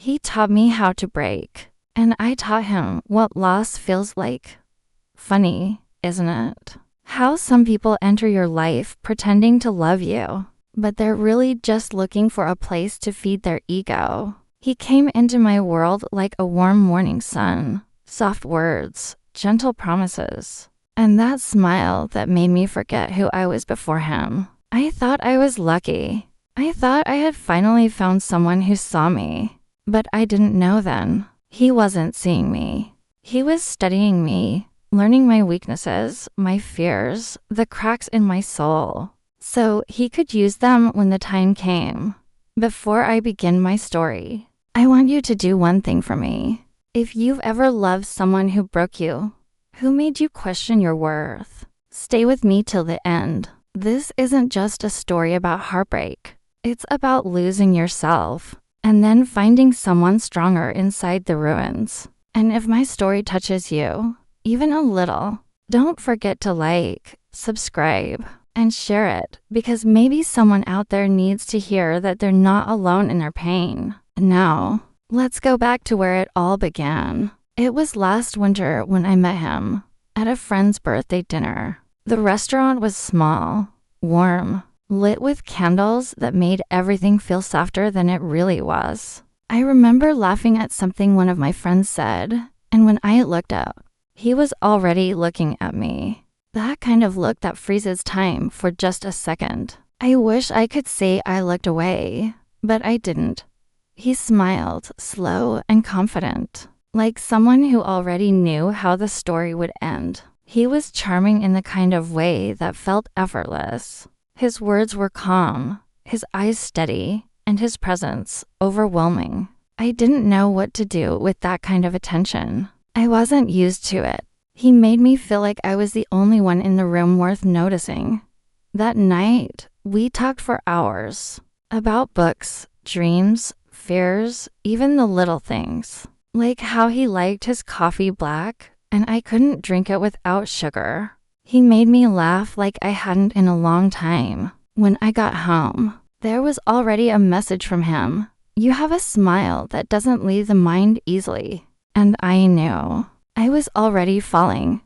He taught me how to break, and I taught him what loss feels like. Funny, isn't it? How some people enter your life pretending to love you, but they're really just looking for a place to feed their ego. He came into my world like a warm morning sun, soft words, gentle promises, and that smile that made me forget who I was before him. I thought I was lucky. I thought I had finally found someone who saw me, but I didn't know then. He wasn't seeing me. He was studying me, learning my weaknesses, my fears, the cracks in my soul, so he could use them when the time came. Before I begin my story, I want you to do one thing for me. If you've ever loved someone who broke you, who made you question your worth, stay with me till the end. This isn't just a story about heartbreak. It's about losing yourself and then finding someone stronger inside the ruins. And if my story touches you, even a little, don't forget to like, subscribe, and share it, because maybe someone out there needs to hear that they're not alone in their pain. Now, let's go back to where it all began. It was last winter when I met him at a friend's birthday dinner. The restaurant was small, warm, lit with candles that made everything feel softer than it really was. I remember laughing at something one of my friends said, and when I looked up, he was already looking at me. That kind of look that freezes time for just a second. I wish I could say I looked away, but I didn't. He smiled, slow and confident, like someone who already knew how the story would end. He was charming in the kind of way that felt effortless. His words were calm, his eyes steady, and his presence overwhelming. I didn't know what to do with that kind of attention. I wasn't used to it. He made me feel like I was the only one in the room worth noticing. That night, we talked for hours about books, dreams, fears, even the little things, like how he liked his coffee black and I couldn't drink it without sugar. He made me laugh like I hadn't in a long time. When I got home, there was already a message from him. You have a smile that doesn't leave the mind easily. And I knew. I was already falling.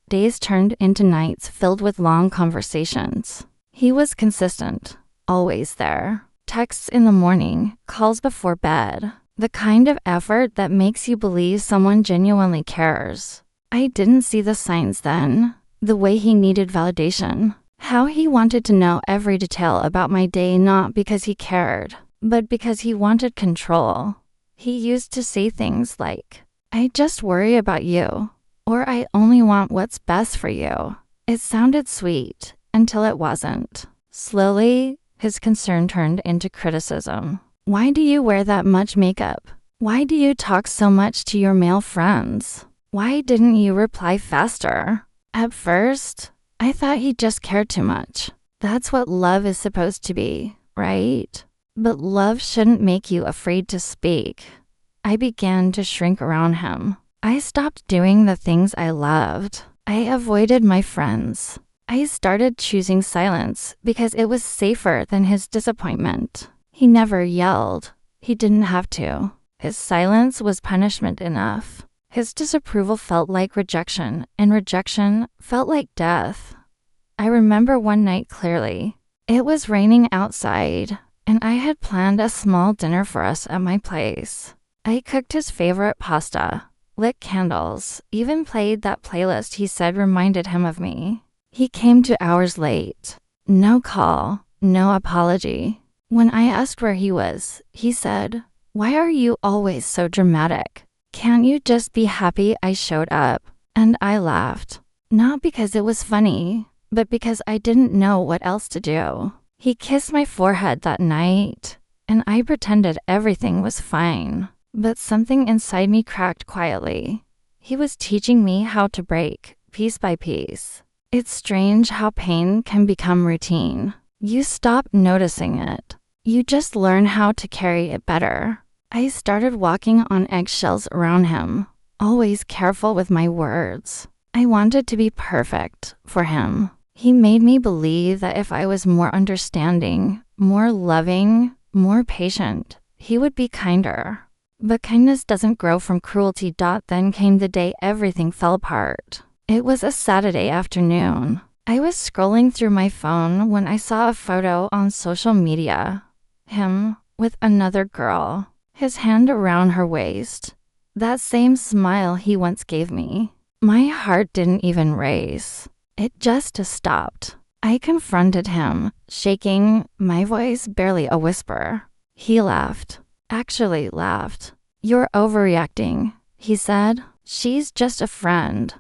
Days turned into nights filled with long conversations. He was consistent, always there. Texts in the morning, calls before bed. The kind of effort that makes you believe someone genuinely cares. I didn't see the signs then. The way he needed validation. How he wanted to know every detail about my day, not because he cared, but because he wanted control. He used to say things like, I just worry about you, or I only want what's best for you. It sounded sweet until it wasn't. Slowly, his concern turned into criticism. Why do you wear that much makeup? Why do you talk so much to your male friends? Why didn't you reply faster? At first, I thought he just cared too much. That's what love is supposed to be, right? But love shouldn't make you afraid to speak. I began to shrink around him. I stopped doing the things I loved. I avoided my friends. I started choosing silence because it was safer than his disappointment. He never yelled. He didn't have to. His silence was punishment enough. His disapproval felt like rejection, and rejection felt like death. I remember one night clearly. It was raining outside, and I had planned a small dinner for us at my place. I cooked his favorite pasta, lit candles, even played that playlist he said reminded him of me. He came 2 hours late. No call, no apology. When I asked where he was, he said, "Why are you always so dramatic? Can't you just be happy I showed up?" And I laughed. Not because it was funny, but because I didn't know what else to do. He kissed my forehead that night, and I pretended everything was fine. But something inside me cracked quietly. He was teaching me how to break, piece by piece. It's strange how pain can become routine. You stop noticing it. You just learn how to carry it better. I started walking on eggshells around him, always careful with my words. I wanted to be perfect for him. He made me believe that if I was more understanding, more loving, more patient, he would be kinder. But kindness doesn't grow from cruelty. Then came the day everything fell apart. It was a Saturday afternoon. I was scrolling through my phone when I saw a photo on social media. Him with another girl, his hand around her waist. That same smile he once gave me. My heart didn't even race. It just stopped. I confronted him, shaking, my voice barely a whisper. He laughed. Actually laughed. "You're overreacting," he said. "She's just a friend."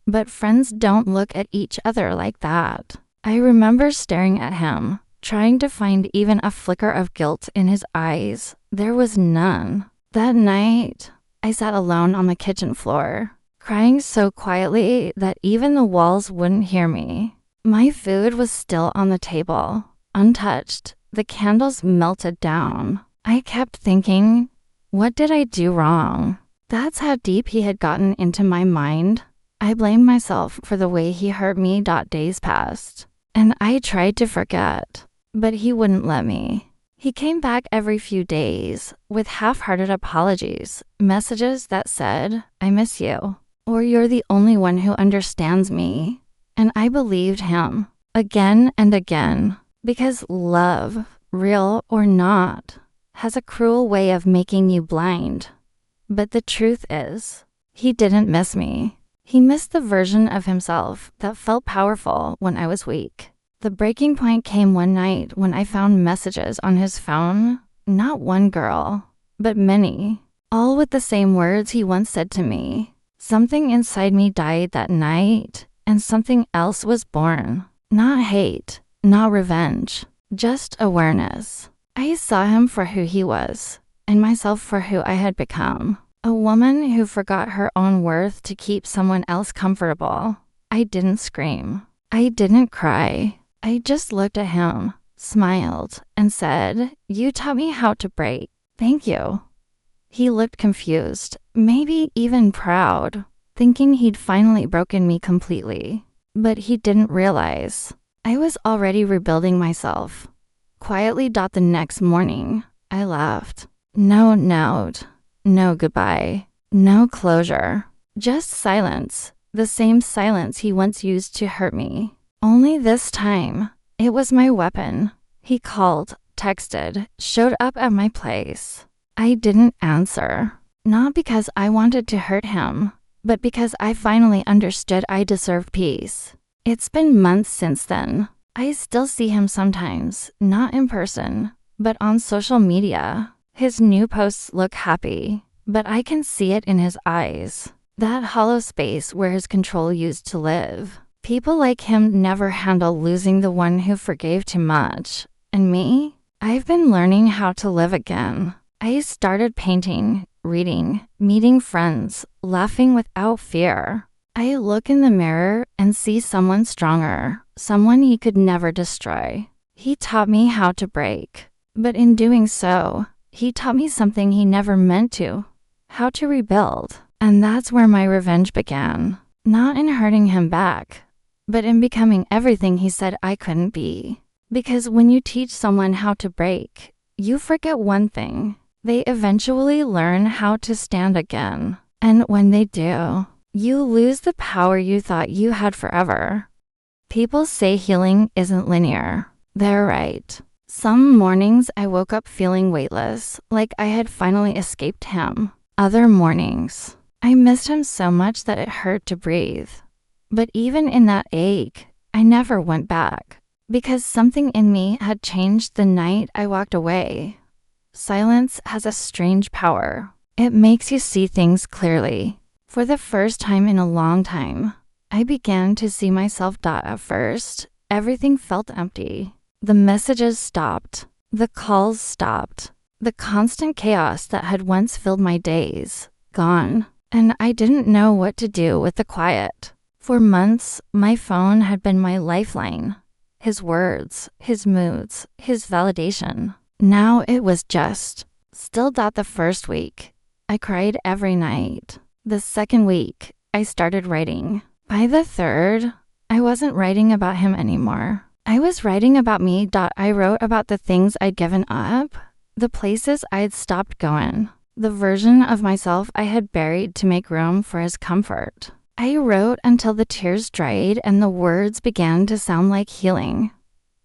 But friends don't look at each other like that. I remember staring at him, trying to find even a flicker of guilt in his eyes. There was none. That night, I sat alone on the kitchen floor, crying so quietly that even the walls wouldn't hear me. My food was still on the table, untouched. The candles melted down. I kept thinking, what did I do wrong? That's how deep he had gotten into my mind. I blamed myself for the way he hurt me. Days passed, and I tried to forget, but he wouldn't let me. He came back every few days with half-hearted apologies, messages that said, "I miss you," or "You're the only one who understands me." And I believed him again and again, because love, real or not, has a cruel way of making you blind. But the truth is, he didn't miss me. He missed the version of himself that felt powerful when I was weak. The breaking point came one night when I found messages on his phone, not one girl, but many, all with the same words he once said to me. Something inside me died that night, and something else was born. Not hate, not revenge, just awareness. I saw him for who he was, and myself for who I had become. A woman who forgot her own worth to keep someone else comfortable. I didn't scream. I didn't cry. I just looked at him, smiled, and said, "You taught me how to break. Thank you." He looked confused, maybe even proud, thinking he'd finally broken me completely. But he didn't realize I was already rebuilding myself. Quietly. The next morning, I left. No note, no goodbye, no closure, just silence. The same silence he once used to hurt me. Only this time, it was my weapon. He called, texted, showed up at my place. I didn't answer, not because I wanted to hurt him, but because I finally understood I deserved peace. It's been months since then. I still see him sometimes, not in person, but on social media. His new posts look happy, but I can see it in his eyes. That hollow space where his control used to live. People like him never handle losing the one who forgave too much. And me? I've been learning how to live again. I started painting, reading, meeting friends, laughing without fear. I look in the mirror and see someone stronger, someone he could never destroy. He taught me how to break, but in doing so, he taught me something he never meant to, how to rebuild. And that's where my revenge began. Not in hurting him back, but in becoming everything he said I couldn't be. Because when you teach someone how to break, you forget one thing. They eventually learn how to stand again. And when they do, you lose the power you thought you had forever. People say healing isn't linear. They're right. Some mornings I woke up feeling weightless, like I had finally escaped him. Other mornings, I missed him so much that it hurt to breathe. But even in that ache, I never went back, because something in me had changed the night I walked away. Silence has a strange power. It makes you see things clearly. For the first time in a long time, I began to see myself. At first, everything felt empty. The messages stopped. The calls stopped. The constant chaos that had once filled my days, gone. And I didn't know what to do with the quiet. For months, my phone had been my lifeline. His words, his moods, his validation. Now it was just still. The first week, I cried every night. The second week, I started writing. By the third, I wasn't writing about him anymore. I was writing about me. I wrote about the things I'd given up, the places I'd stopped going, the version of myself I had buried to make room for his comfort. I wrote until the tears dried and the words began to sound like healing.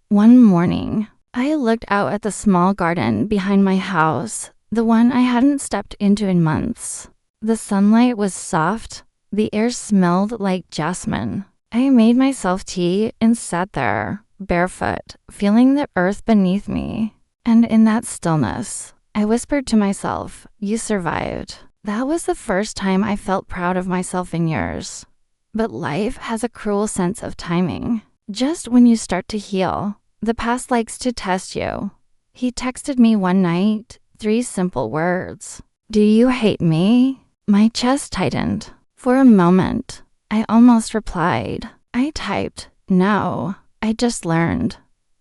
One morning, I looked out at the small garden behind my house, the one I hadn't stepped into in months. The sunlight was soft, the air smelled like jasmine. I made myself tea and sat there, barefoot, feeling the earth beneath me. And in that stillness, I whispered to myself, "You survived." That was the first time I felt proud of myself in years. But life has a cruel sense of timing. Just when you start to heal, the past likes to test you. He texted me one night, 3 simple words. "Do you hate me?" My chest tightened. For a moment, I almost replied. I typed, "No, I just learned."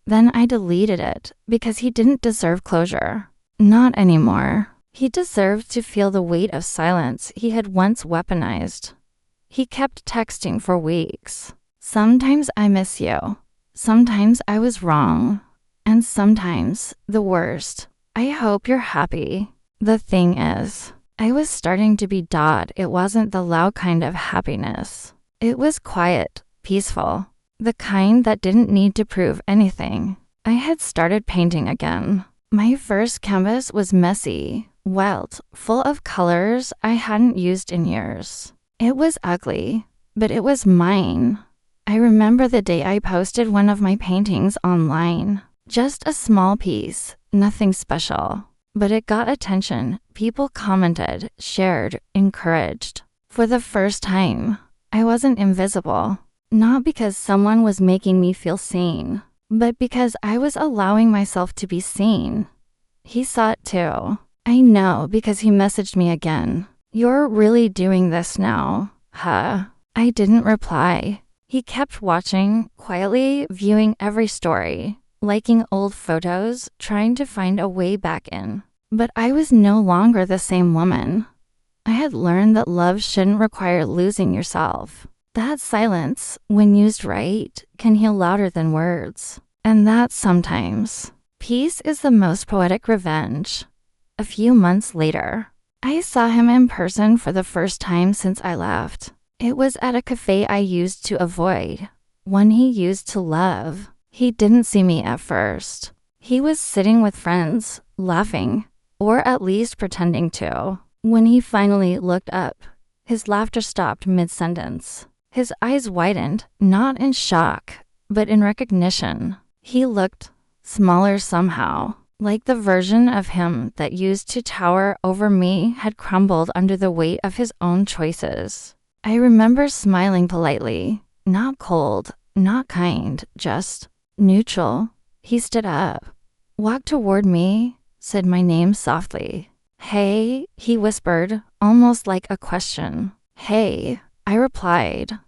Then I deleted it because he didn't deserve closure. Not anymore. He deserved to feel the weight of silence he had once weaponized. He kept texting for weeks. "Sometimes I miss you. Sometimes I was wrong. And sometimes, the worst, I hope you're happy." The thing is, I was starting to be Dot. It wasn't the loud kind of happiness. It was quiet, peaceful, the kind that didn't need to prove anything. I had started painting again. My first canvas was messy, wild, full of colors I hadn't used in years. It was ugly, but it was mine. I remember the day I posted one of my paintings online. Just a small piece, nothing special. But it got attention. People commented, shared, encouraged. For the first time, I wasn't invisible. Not because someone was making me feel seen, but because I was allowing myself to be seen. He saw it too. I know because he messaged me again. "You're really doing this now, huh?" I didn't reply. He kept watching, quietly viewing every story, liking old photos, trying to find a way back in. But I was no longer the same woman. I had learned that love shouldn't require losing yourself. That silence, when used right, can heal louder than words. And that sometimes, peace is the most poetic revenge. A few months later, I saw him in person for the first time since I left. It was at a cafe I used to avoid, one he used to love. He didn't see me at first. He was sitting with friends, laughing, or at least pretending to. When he finally looked up, his laughter stopped mid-sentence. His eyes widened, not in shock, but in recognition. He looked smaller somehow, like the version of him that used to tower over me had crumbled under the weight of his own choices. I remember smiling politely, not cold, not kind, just neutral. He stood up, walked toward me, said my name softly. "Hey," he whispered, almost like a question. "Hey," I replied.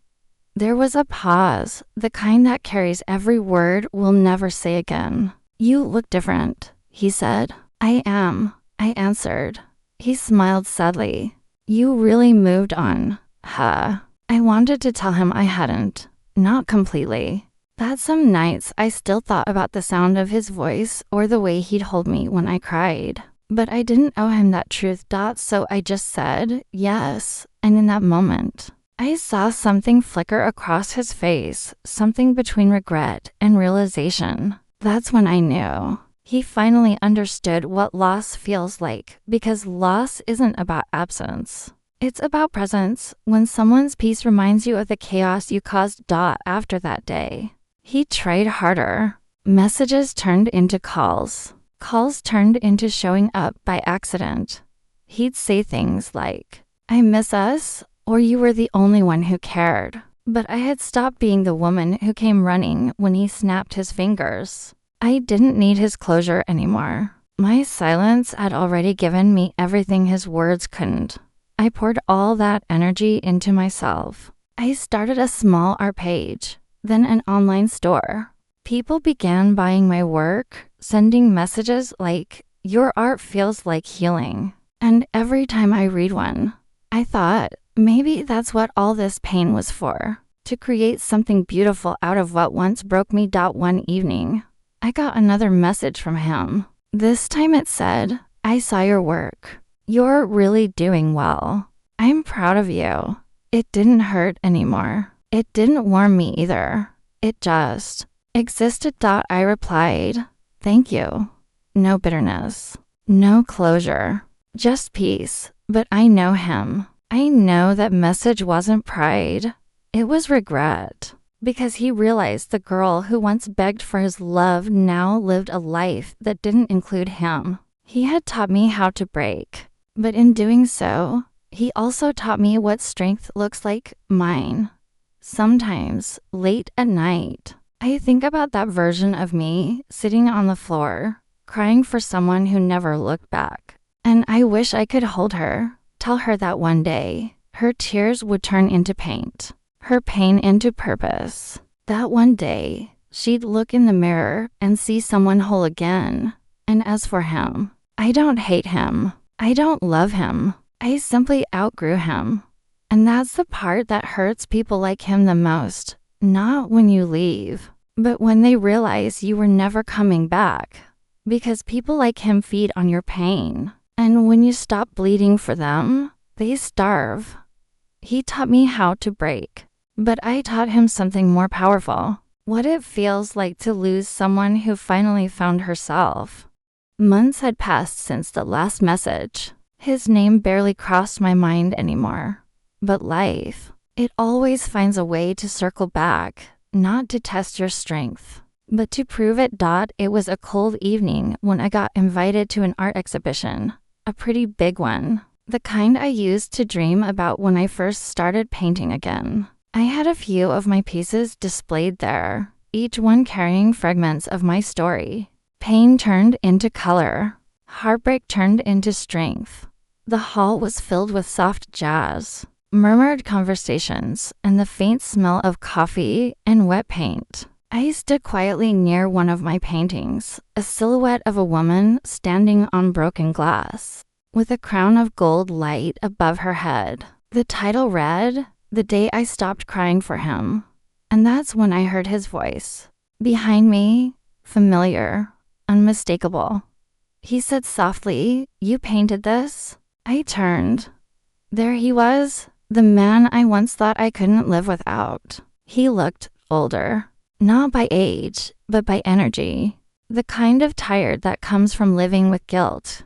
There was a pause, the kind that carries every word we'll never say again. "You look different," he said. "I am," I answered. He smiled sadly. "You really moved on, huh?" I wanted to tell him I hadn't, not completely. That some nights I still thought about the sound of his voice or the way he'd hold me when I cried. But I didn't owe him that truth, so I just said yes. And in that moment, I saw something flicker across his face, something between regret and realization. That's when I knew. He finally understood what loss feels like, because loss isn't about absence. It's about presence, when someone's peace reminds you of the chaos you caused after that day. He tried harder. Messages turned into calls. Calls turned into showing up by accident. He'd say things like, "I miss us," or "You were the only one who cared." But I had stopped being the woman who came running when he snapped his fingers. I didn't need his closure anymore. My silence had already given me everything his words couldn't. I poured all that energy into myself. I started a small art page, then an online store. People began buying my work, sending messages like, "Your art feels like healing." And every time I read one, I thought, maybe that's what all this pain was for, to create something beautiful out of what once broke me. One evening, I got another message from him. This time it said, "I saw your work. You're really doing well. I'm proud of you. It didn't hurt anymore. It didn't warm me either. It just existed. I replied, thank you. No bitterness. No closure. Just peace. But I know him. I know that message wasn't pride. It was regret. Because he realized the girl who once begged for his love now lived a life that didn't include him. He had taught me how to break. But in doing so, he also taught me what strength looks like mine. Sometimes, late at night, I think about that version of me sitting on the floor, crying for someone who never looked back. And I wish I could hold her, tell her that one day, her tears would turn into paint, her pain into purpose. That one day, she'd look in the mirror and see someone whole again. And as for him, I don't hate him. I don't love him. I simply outgrew him. And that's the part that hurts people like him the most. Not when you leave, but when they realize you were never coming back. Because people like him feed on your pain. And when you stop bleeding for them, they starve. He taught me how to break. But I taught him something more powerful. What it feels like to lose someone who finally found herself. Months had passed since the last message. His name barely crossed my mind anymore. But life, it always finds a way to circle back, not to test your strength, but to prove it. It was a cold evening when I got invited to an art exhibition, a pretty big one, the kind I used to dream about when I first started painting again. I had a few of my pieces displayed there, each one carrying fragments of my story. Pain turned into color. Heartbreak turned into strength. The hall was filled with soft jazz, murmured conversations, and the faint smell of coffee and wet paint. I stood quietly near one of my paintings, a silhouette of a woman standing on broken glass, with a crown of gold light above her head. The title read, "The Day I Stopped Crying for Him." And that's when I heard his voice. Behind me, familiar, unmistakable. He said softly, "You painted this?" I turned. There he was, the man I once thought I couldn't live without. He looked older, not by age, but by energy, the kind of tired that comes from living with guilt.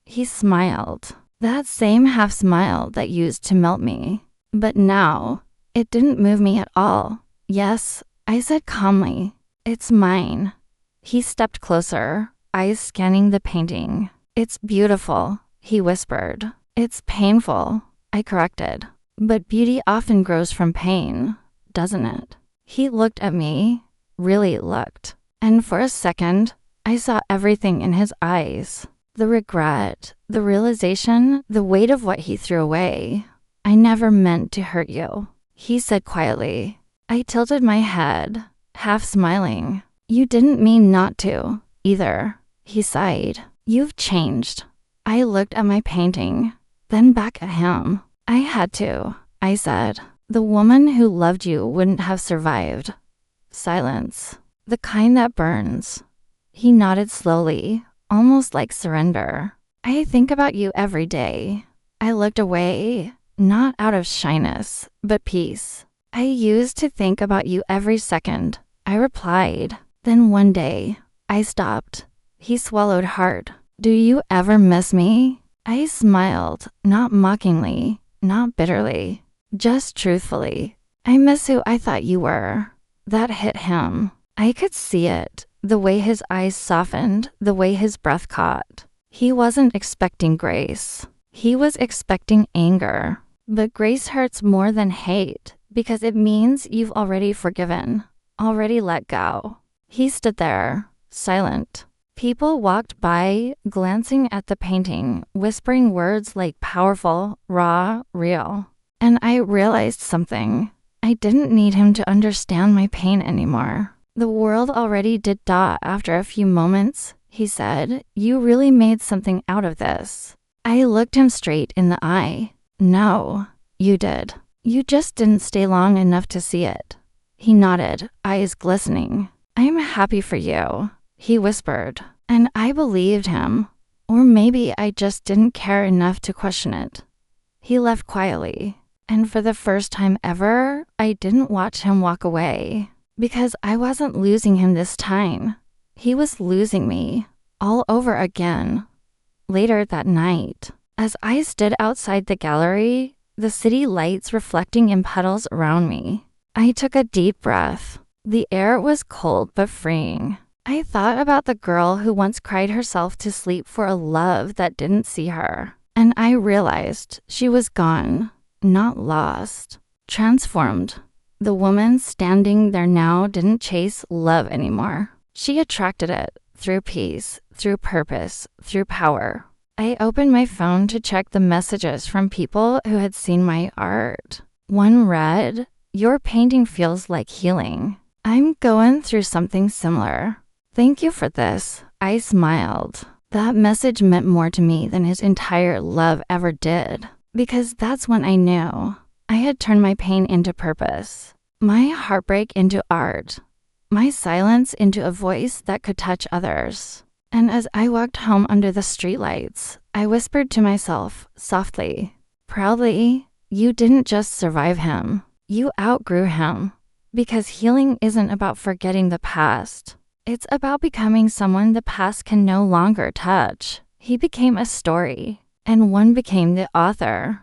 He smiled, that same half smile that used to melt me. But now, it didn't move me at all. "Yes," I said calmly, "it's mine." He stepped closer, eyes scanning the painting. "It's beautiful," he whispered. "It's painful," I corrected. "But beauty often grows from pain, doesn't it?" He looked at me, really looked. And for a second, I saw everything in his eyes. The regret, the realization, the weight of what he threw away. "I never meant to hurt you," he said quietly. I tilted my head, half smiling. "You didn't mean not to, either," he sighed. "You've changed." I looked at my painting, then back at him. "I had to," I said. "The woman who loved you wouldn't have survived." Silence, the kind that burns. He nodded slowly, almost like surrender. "I think about you every day." I looked away, not out of shyness, but peace. "I used to think about you every second," I replied. Then one day, I stopped. He swallowed hard. "Do you ever miss me?" I smiled, not mockingly, not bitterly, just truthfully. "I miss who I thought you were." That hit him. I could see it, the way his eyes softened, the way his breath caught. He wasn't expecting grace. He was expecting anger. But grace hurts more than hate, because it means you've already forgiven, already let go. He stood there, silent. People walked by, glancing at the painting, whispering words like powerful, raw, real. And I realized something. I didn't need him to understand my pain anymore. The world already did. After a few moments, he said, "You really made something out of this." I looked him straight in the eye. "No, you did. You just didn't stay long enough to see it." He nodded, eyes glistening. "I'm happy for you," he whispered. And I believed him. Or maybe I just didn't care enough to question it. He left quietly, and for the first time ever, I didn't watch him walk away. Because I wasn't losing him this time. He was losing me, all over again. Later that night, as I stood outside the gallery, the city lights reflecting in puddles around me, I took a deep breath. The air was cold but freeing. I thought about the girl who once cried herself to sleep for a love that didn't see her. And I realized she was gone, not lost, transformed. The woman standing there now didn't chase love anymore. She attracted it through peace, through purpose, through power. I opened my phone to check the messages from people who had seen my art. One read, "Your painting feels like healing. I'm going through something similar. Thank you for this." I smiled. That message meant more to me than his entire love ever did, because that's when I knew I had turned my pain into purpose, my heartbreak into art, my silence into a voice that could touch others. And as I walked home under the streetlights, I whispered to myself, softly, proudly, "You didn't just survive him. You outgrew him." Because healing isn't about forgetting the past. It's about becoming someone the past can no longer touch. He became a story, and one became the author.